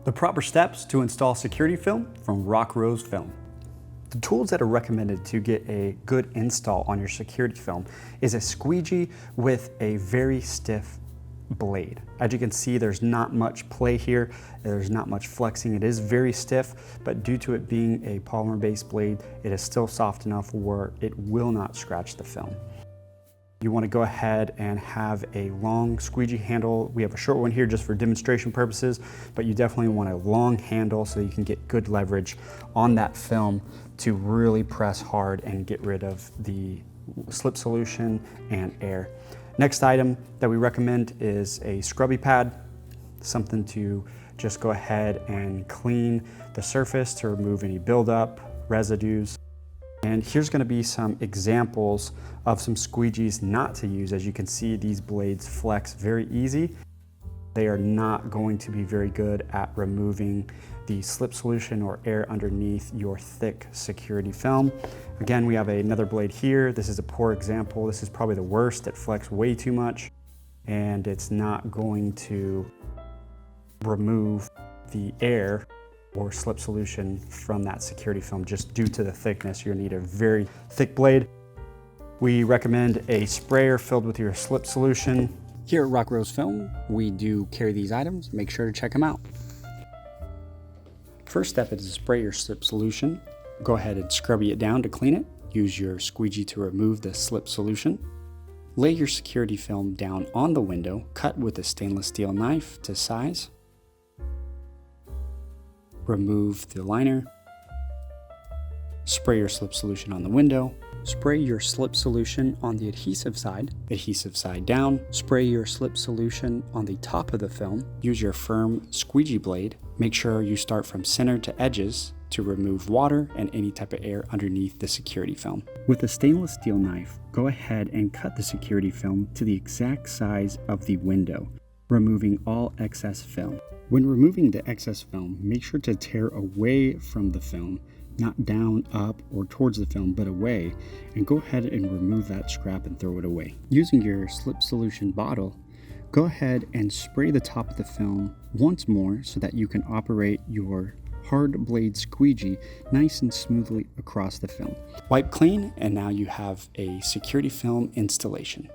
The proper steps to install security film from RockRose Film. The tools that are recommended to get a good install on your security film is a squeegee with a very stiff blade. As you can see, there's not much play here. There's not much flexing. It is very stiff, but due to it being a polymer-based blade, it is still soft enough where it will not scratch the film. You want to go ahead and have a long squeegee handle. We have a short one here just for demonstration purposes, but you definitely want a long handle so you can get good leverage on that film to really press hard and get rid of the slip solution and air. Next item that we recommend is a scrubby pad, something to just go ahead and clean the surface to remove any buildup, residues. And here's going to be some examples of some squeegees not to use. As you can see, these blades flex very easy. They are not going to be very good at removing the slip solution or air underneath your thick security film. Again, we have another blade here. This is a poor example. This is probably the worst. It flexes way too much, and it's not going to remove the air or slip solution from that security film just due to the thickness. You're gonna need a very thick blade. We recommend a sprayer filled with your slip solution. Here at RockRose Film, we do carry these items. Make sure to check them out. First step is to spray your slip solution. Go ahead and scrubby it down to clean it. Use your squeegee to remove the slip solution. Lay your security film down on the window, cut with a stainless steel knife to size. Remove the liner. Spray your slip solution on the window. Spray your slip solution on the adhesive side down. Spray your slip solution on the top of the film. Use your firm squeegee blade. Make sure you start from center to edges to remove water and any type of air underneath the security film. With a stainless steel knife, go ahead and cut the security film to the exact size of the window, removing all excess film. When removing the excess film, make sure to tear away from the film, not down, up, or towards the film, but away, and go ahead and remove that scrap and throw it away. Using your slip solution bottle, go ahead and spray the top of the film once more so that you can operate your hard blade squeegee nice and smoothly across the film. Wipe clean, and now you have a security film installation.